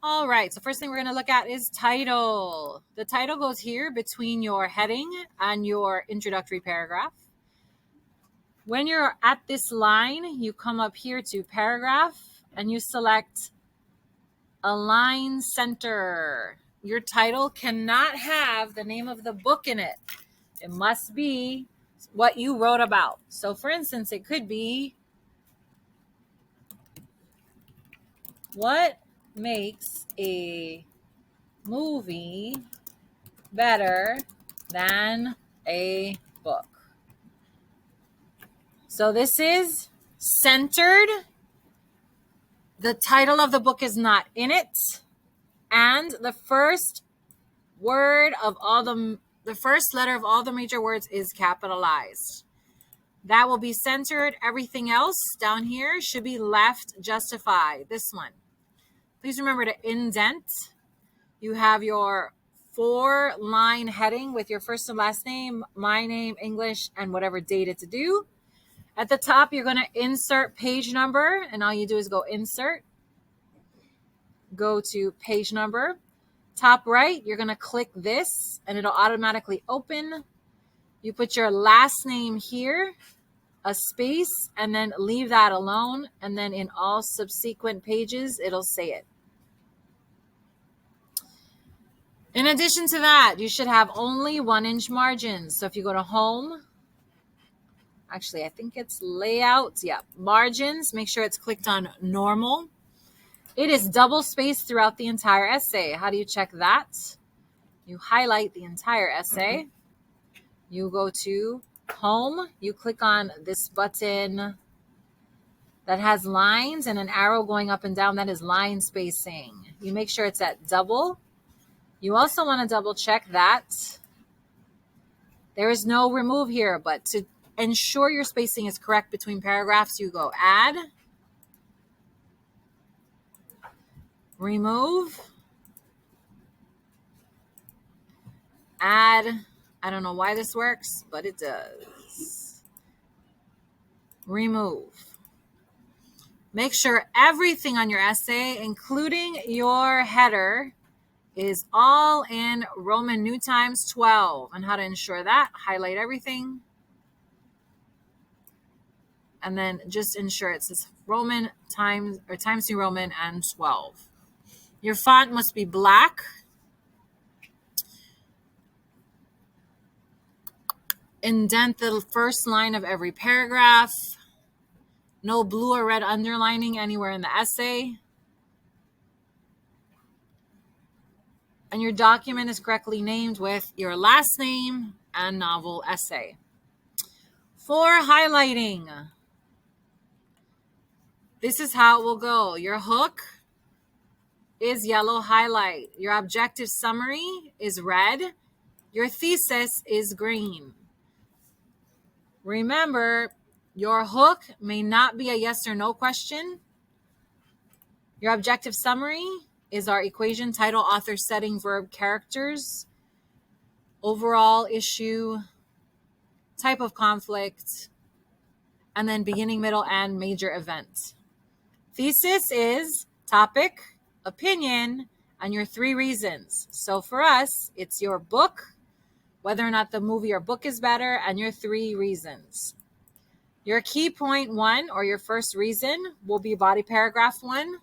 All right, so first thing we're going to look at is title. The title goes here between your heading and your introductory paragraph. When you're at this line, you come up here to paragraph and you select align center. Your title cannot have the name of the book in it. It must be what you wrote about. So for instance, it could be, what makes a movie better than a book? So this is centered. The title of the book is not in it. And the first word of all the first letter of all the major words is capitalized. That will be centered. Everything else down here should be left justified. This one. Please remember to indent. You have your 4-line heading with your first and last name, my name, English, and whatever date it's due. At the top, you're going to insert page number, and all you do is go insert. Go to page number. Top right, you're going to click this, and it'll automatically open. You put your last name here, a space, and then leave that alone. And then in all subsequent pages, it'll say it. In addition to that, you should have only 1-inch margins. So if you go to home, actually, I think it's layout. Yeah, margins, make sure it's clicked on normal. It is double spaced throughout the entire essay. How do you check that? You highlight the entire essay. You go to home. You click on this button that has lines and an arrow going up and down. That is line spacing. You make sure it's at double. You also want to double check that there is no remove here, but to ensure your spacing is correct between paragraphs, you go add, remove, add. I don't know why this works, but it does. Remove. Make sure everything on your essay, including your header, is all in Roman New Times 12. And how to ensure that, highlight everything. And then just ensure it says Roman Times or Times New Roman and 12. Your font must be black. Indent the first line of every paragraph. No blue or red underlining anywhere in the essay. And your document is correctly named with your last name and novel essay. For highlighting, this is how it will go. Your hook is yellow highlight. Your objective summary is red. Your thesis is green. Remember, your hook may not be a yes or no question. Your objective summary is our equation, title, author, setting, verb, characters, overall issue, type of conflict, and then beginning, middle, and major event. Thesis is topic, opinion, and your 3 reasons. So for us, it's your book, whether or not the movie or book is better, and your 3 reasons. Your key point 1 or your first reason will be body paragraph 1.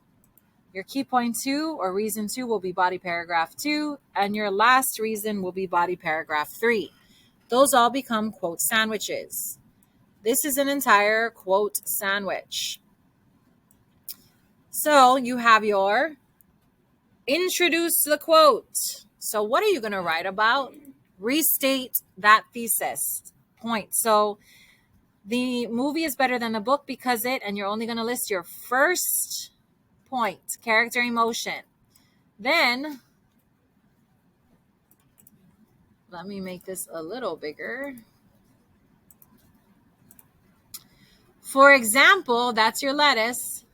Your key point 2 or reason 2 will be body paragraph 2. And your last reason will be body paragraph 3. Those all become quote sandwiches. This is an entire quote sandwich. So you have your introduce the quote. So what are you going to write about? Restate that thesis point. So the movie is better than the book because and you're only going to list your first point, character, emotion. Then, let me make this a little bigger. For example, that's your lettuce.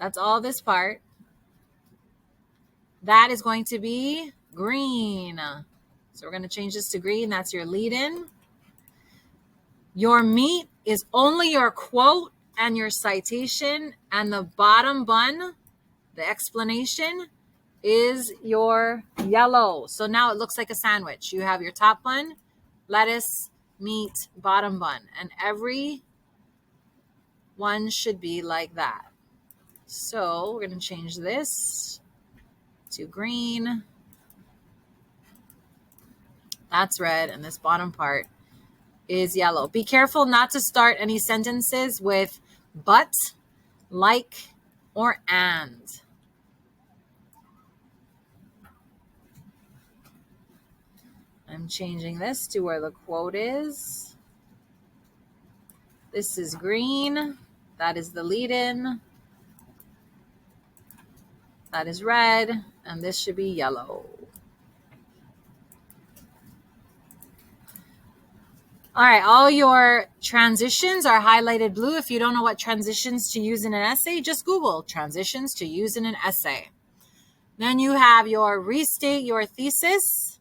That's all this part. That is going to be green. So we're going to change this to green. That's your lead-in. Your meat is only your quote and your citation, and the bottom bun, the explanation, is your yellow. So now it looks like a sandwich. You have your top bun, lettuce, meat, bottom bun, and every one should be like that. So we're going to change this to green. That's red, and this bottom part is yellow. Be careful not to start any sentences with but, like, or and. I'm changing this to where the quote is. This is green. That is the lead-in. That is red. And this should be yellow. All right, all your transitions are highlighted blue. If you don't know what transitions to use in an essay, just Google transitions to use in an essay. Then you have your restate your thesis.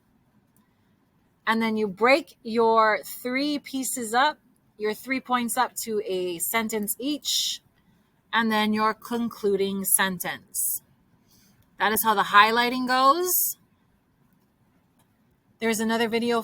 And then you break your 3 pieces up, your 3 points up to a sentence each. And then your concluding sentence. That is how the highlighting goes. There's another video